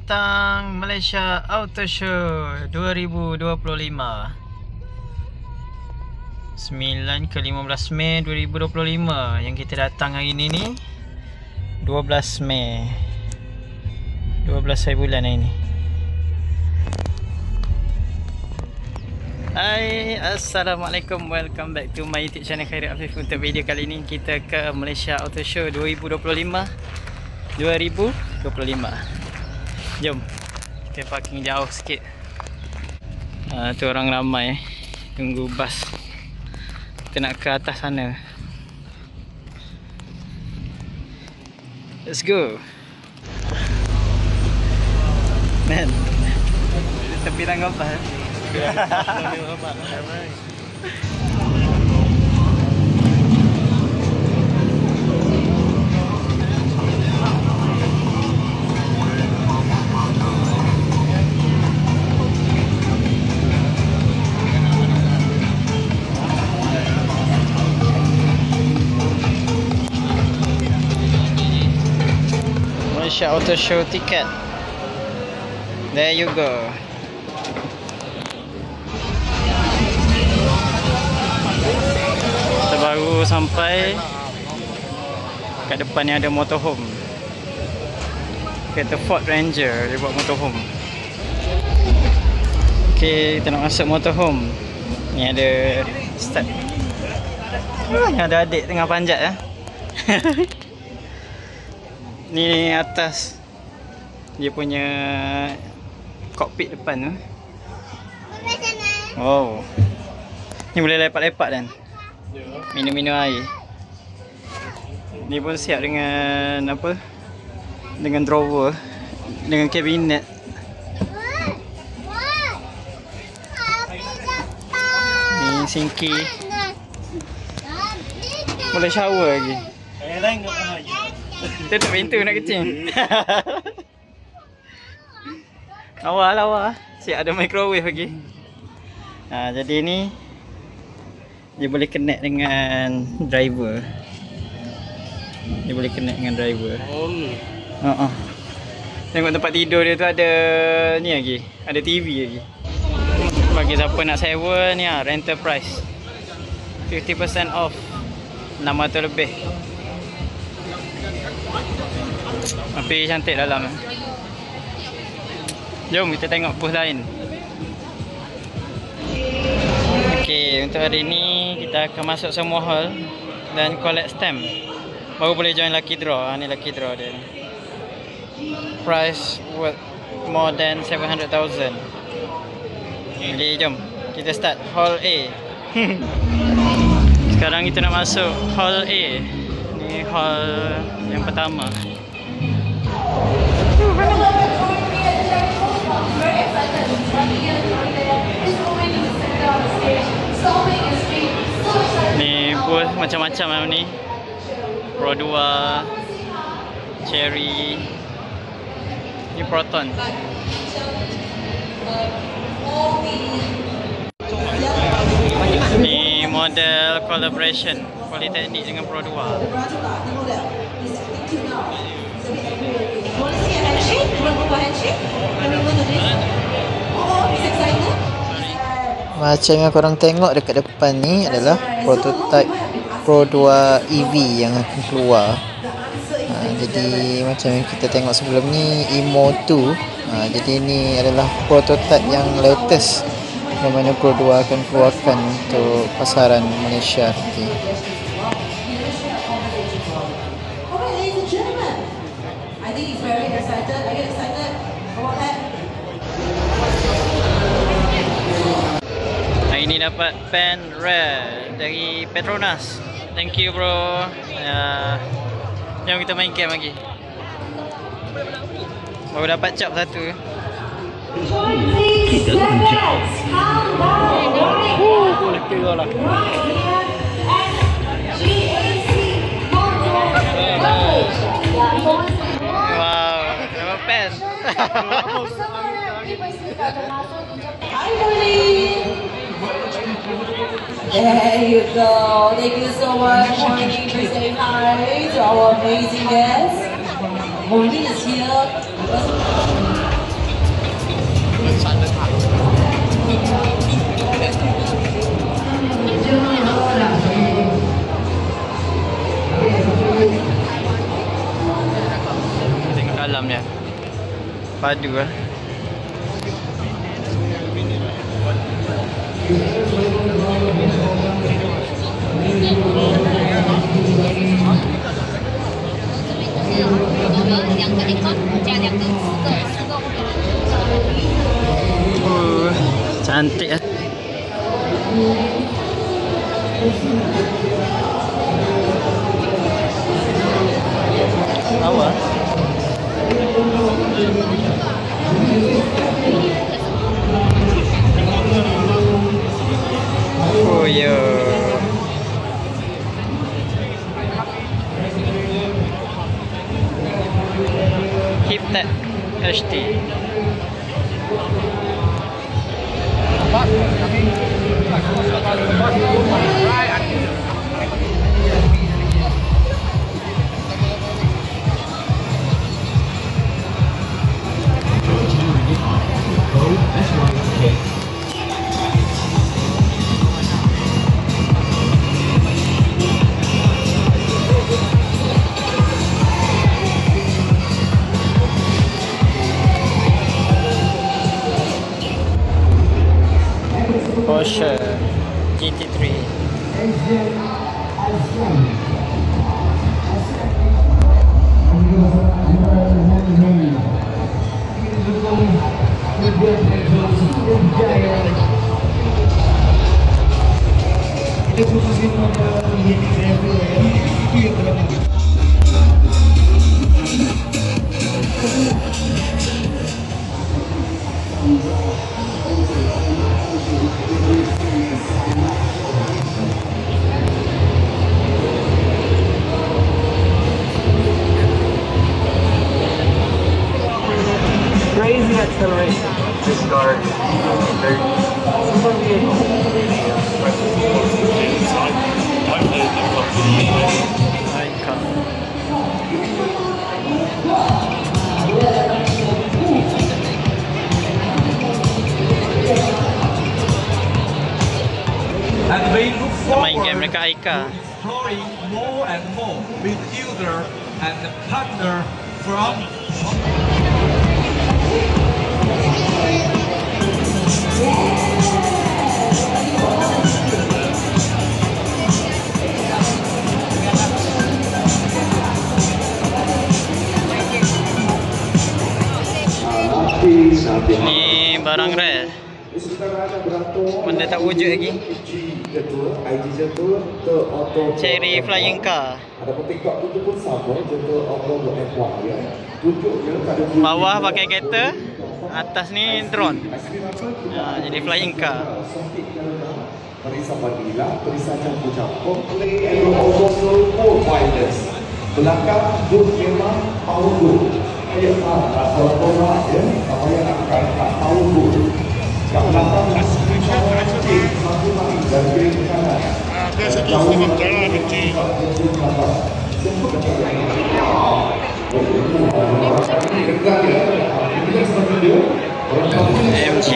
datang Malaysia Auto Show 2025 9 ke 15 Mei 2025. Yang kita datang hari ni 12 Mei 12 hari bulan hari ni. Hai, Assalamualaikum, welcome back to my YouTube channel Khairi Afif. Untuk video kali ni kita ke Malaysia Auto Show 2025. Jom, kita parking jauh sikit. Tu orang ramai tunggu bas. Kita nak ke atas sana. Let's go. Man, tepi tangga bas. Malaysia Auto Show tiket. There you go. Kita baru sampai kat depan ni ada motorhome. Kereta Ford Ranger dia buat motorhome. Okay, kita nak masuk motorhome. Ni ada start. Ni ada adik tengah panjat . Ni atas dia punya kokpit depan tu. Oh, ni boleh lepak-lepak dan minum-minum air. Ni pun siap dengan apa? Dengan drawer, dengan kabinet. Ni sinki. Boleh shower lagi. Tutup pintu nak kecing. Lawa. Siap ada microwave lagi. Jadi ni dia boleh connect dengan driver. Tengok tempat tidur dia tu ada ni lagi, ada TV lagi. Bagi siapa nak sewa ni rental price 50% off, 600 lebih. Tapi cantik dalam. Jom kita tengok booth lain. Okey, untuk hari ni kita akan masuk semua hall dan collect stamp. Baru boleh join lucky draw. Ni lucky draw dia. Price worth more than 700,000. Jadi jom kita start hall A. Sekarang kita nak masuk hall A. Ni hall yang pertama. Ni booth macam-macam ni. Pro 2, Cherry. Ni Proton. Ni model collaboration Politeknik dengan Pro 2. Macam yang korang tengok dekat depan ni adalah prototype Pro 2 EV yang akan keluar. Jadi macam yang kita tengok sebelum ni Emo 2. Jadi ni adalah prototype yang latest yang mana Pro 2 akan keluarkan untuk pasaran Malaysia nanti. Hari ni dapat pen rare dari Petronas. Thank you bro. Jom kita main game lagi. Baru dapat cap satu. Kita menjauh. Boleh kira lah. Wow, dapat pen. There you go. Thank you so much, Morning, for saying hi to our amazing guests. Morning is here. padu lah. Cantik lah. Awal. Oh ya. Hiptech HD. Porsche GT3. Crazy acceleration. This car is very super vehicle. Icon. And we look Main game forward dekat Aika. exploring more and more with user and partner from Ni barang rare. Benda tak wujud lagi. Cherry flying car. Bawah pakai kereta, atas ni drone. Jadi flying car. Belakang boot memang power boot. Ayat kalau korang ya, saya akan power boot. Kat belakang satu lagi dan kiri ke kanan. Ada satu setengah jalan kecil. MG.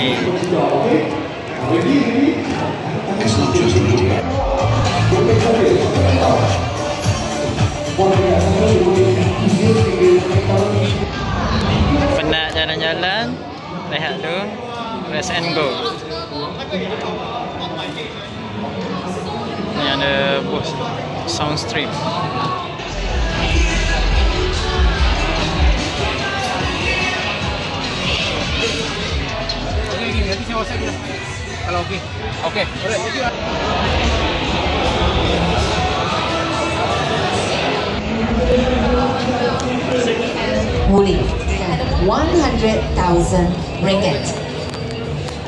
Penat jalan-jalan, lihat tu, rest and go. Ni ada booth Soundstream. nanti saya WhatsApp dia. Kalau okey. Okey. Alright, thank you. Wuling at 100,000 ringgit.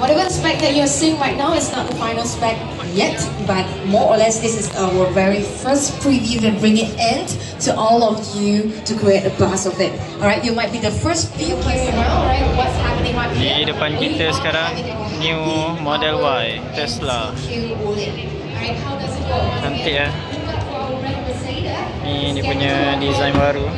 Whatever spec that you're seeing right now is not the final spec yet, but more or less this is our very first preview to bring it in to all of you to create a buzz of it. Alright, you might be the first few plays around, right? What's happening right here? Di depan kita sekarang new Model Y Tesla. Cantik ya. Ni dia punya design baru.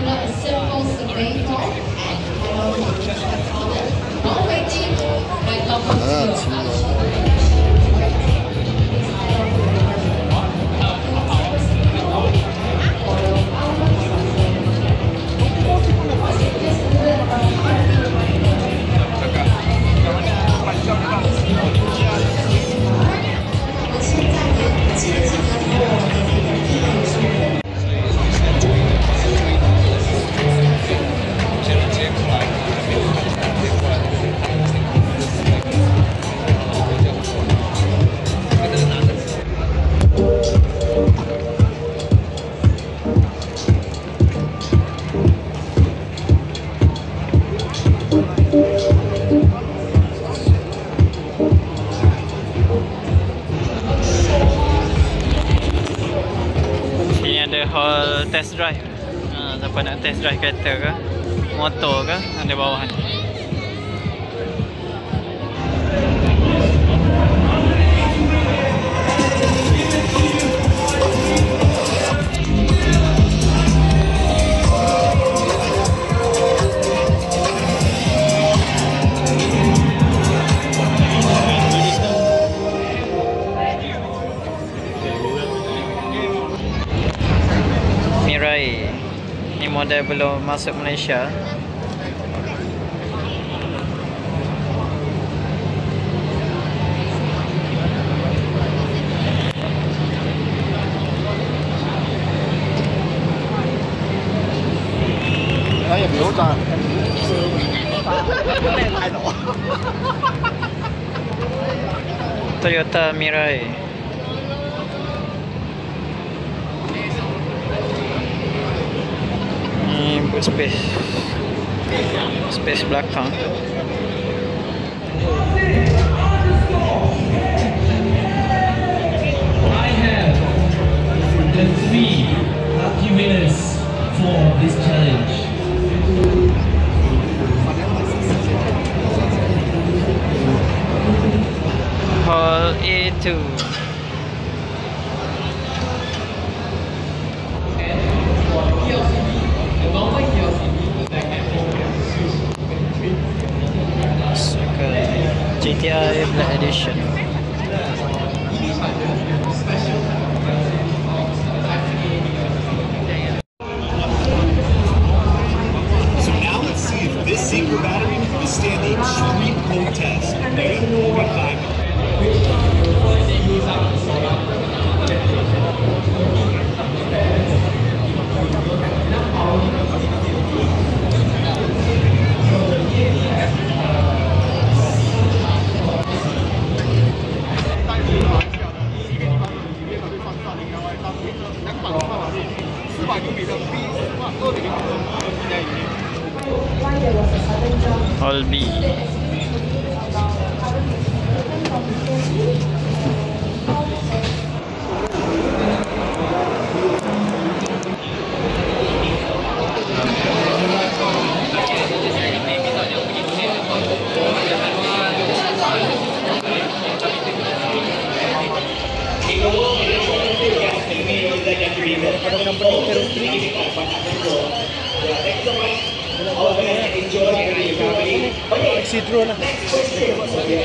hall test drive. Siapa nak test drive kereta ke, motor ke, ada bawah ni. Mirai. Ni model belum masuk Malaysia. Toyota Mirai. Ni buat space belakang. I have the 3 lucky winners for this challenge. Hall A2. GTI Black Edition. So now let's see if this single battery can stand the extreme cold test. Hall B.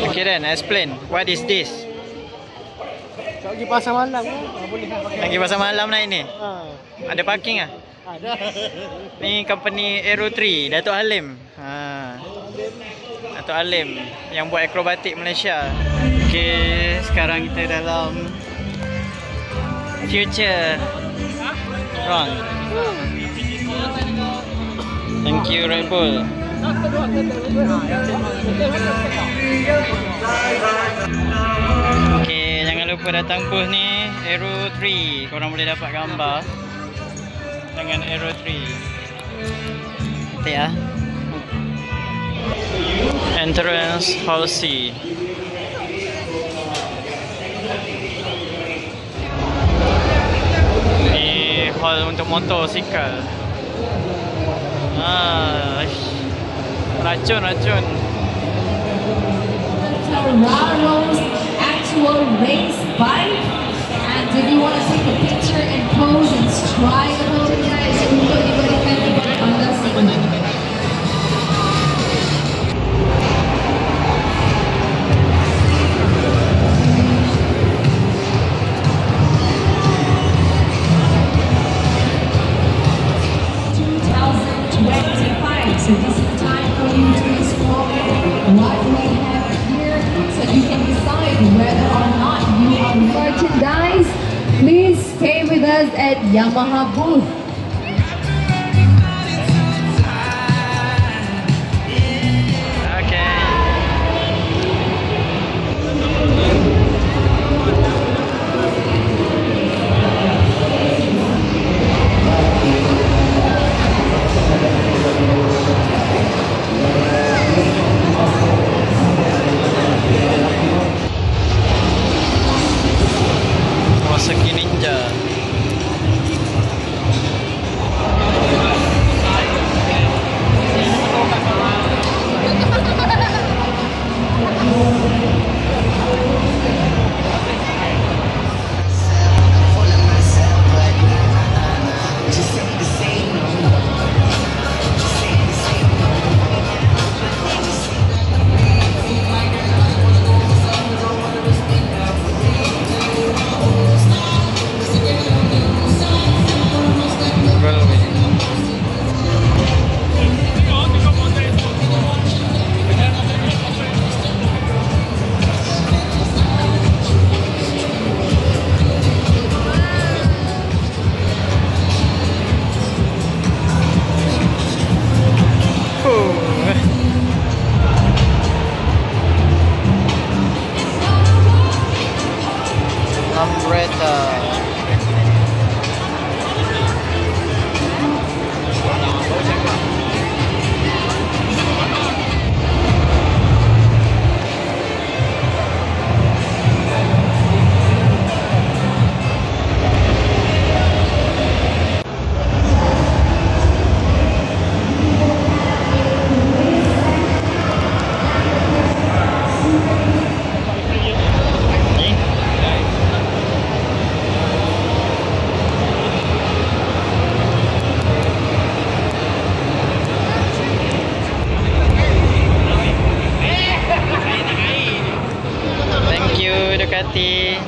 Okay then, explain. What is this? Pergi pasar malam boleh pakai. Lagi pasar malam naik ni? Ada parking ah? Ada. Ni company Aero 3, Datuk Halim. Datuk Halim yang buat akrobatik Malaysia. Okay, sekarang kita dalam Future Run. Thank you Red Bull. Okay, jangan lupa datang booth ni Aero 3. Korang boleh dapat gambar dengan Aero 3. Cantik ah. Entrance Hall C. Ni hall untuk motosikal. Racun. Raro's actual race bike, and if you want to take a picture and pose and try the motor guys, everybody can do it on the segment. So this is time for you to explore what we have here so you can decide whether or not you are merchandise. Please stay with us at Yamaha booth. Kawasaki Ninja. Ambretta. Thank you Ducati.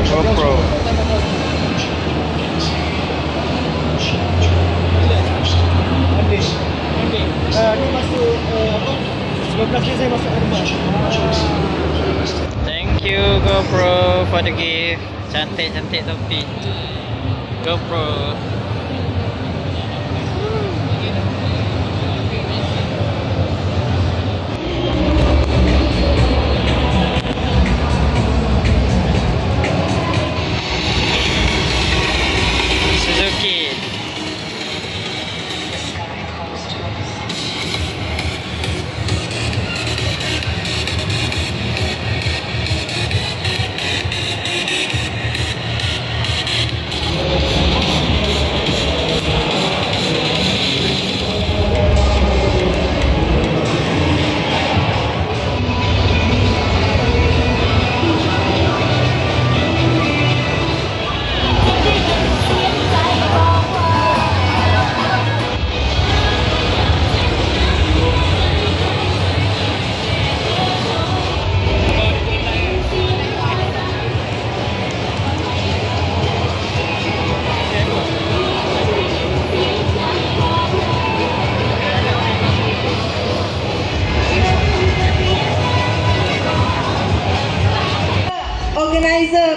GoPro. Ni masuk apa? 12 ni saya masuk rumah. Thank you GoPro for the gift. Cantik-cantik topi. GoPro. Suzuki.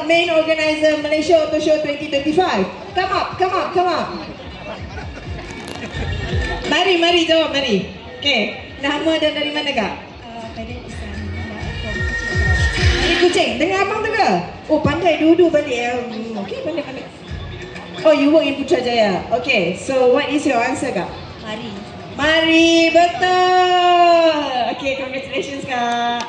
Main organizer Malaysia Auto Show 2025. Come up. Mari jawab mari. Okay, nama dan dari mana kak? Dari Kuching. Dengan abang tu ke? Oh pandai duduk balik. Okay, pandai. Oh, you work in Putrajaya. Okay, so what is your answer kak? Mari, betul. Okay, congratulations kak.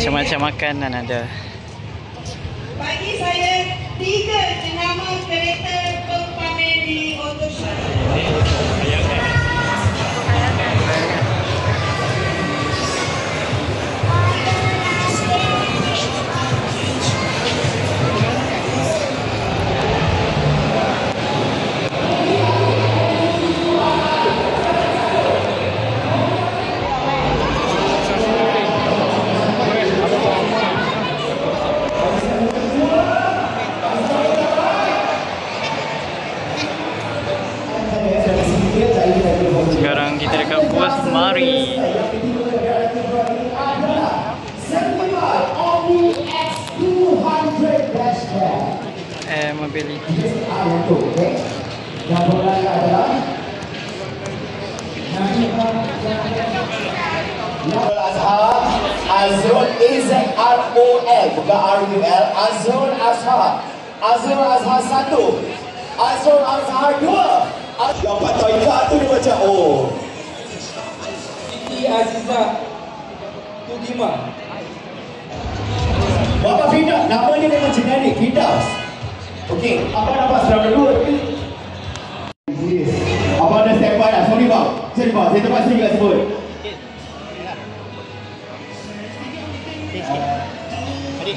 Macam-macam makanan ada. Bagi saya 3 jenama kereta berpamer di Auto Show. Sekarang kita dekat Puas Mari. Mobility. Azrul AZROL bukan RUL. Azrul Azhar 1, Azrul Azhar 2. Dapat Toyota tu dia macam oh. Siti Azizah Tudima. Bapak Firdaus, nama dia memang generik, Firdaus. Okey, abang dapat serang dua. Abang dah standby dah, sorry bang. Saya terpaksa juga sebut.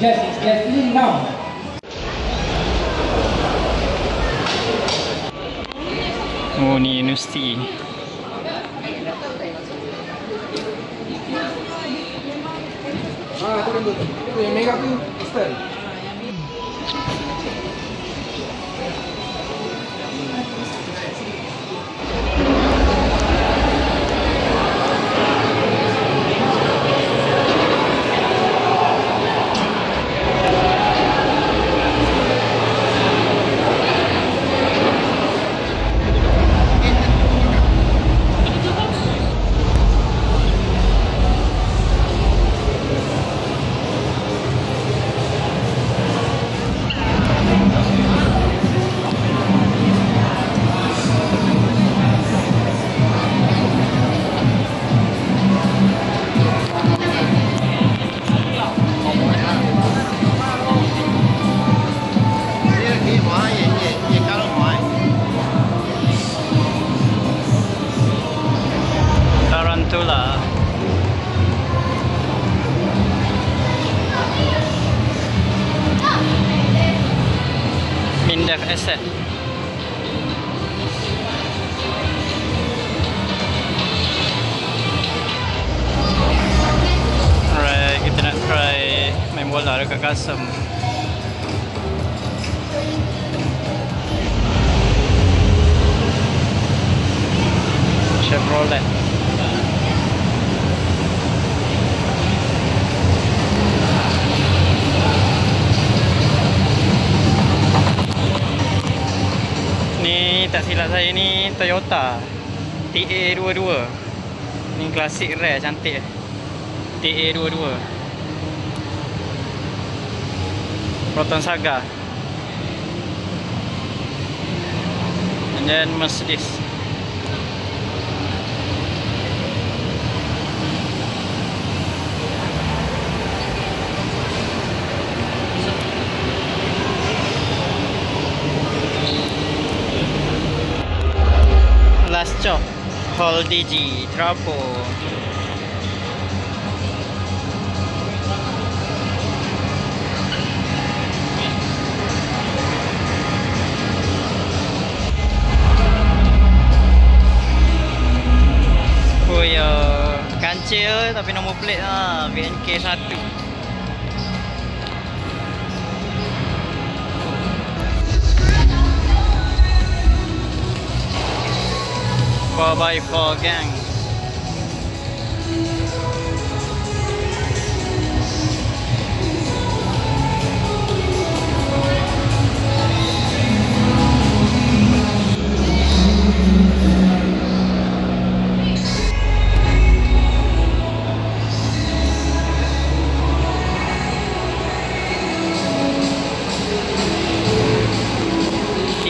Just in now. Oh ni universiti. Tunggu. Itu yang merah tu, Kristen. Dev Asset. Alright, kita nak try main bola dekat Kasem. Chevrolet. Ni tak silap saya ni Toyota TA22. Ni klasik rare cantik. TA22 Proton Saga. And then Mercedes. Last chop Hall DG Trapo. Oh ya, kancil tapi nombor plate lah BNK 1. 4x4 gang.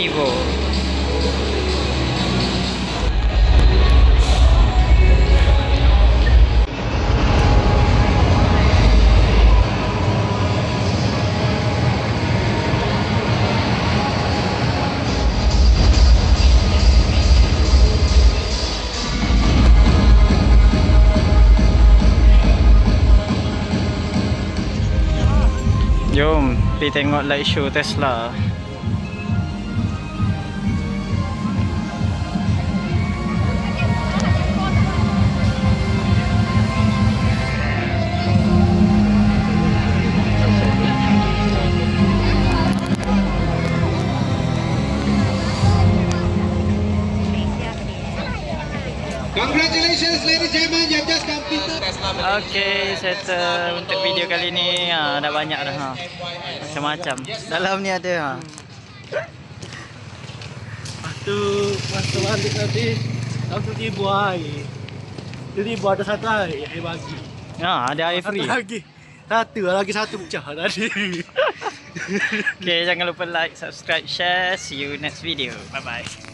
Evo. Jom pergi tengok light show Tesla. Congratulations ladies and gentlemen, you have just completed. Okay, settle untuk video kali ni. Dah banyak dah. Macam-macam. Dalam ni ada. Masa balik tadi, langsung tiba air. Tiba ada satu air yang bagi. Ada air free. Lagi satu pecah tadi. Okay, jangan lupa like, subscribe, share. See you next video. Bye bye.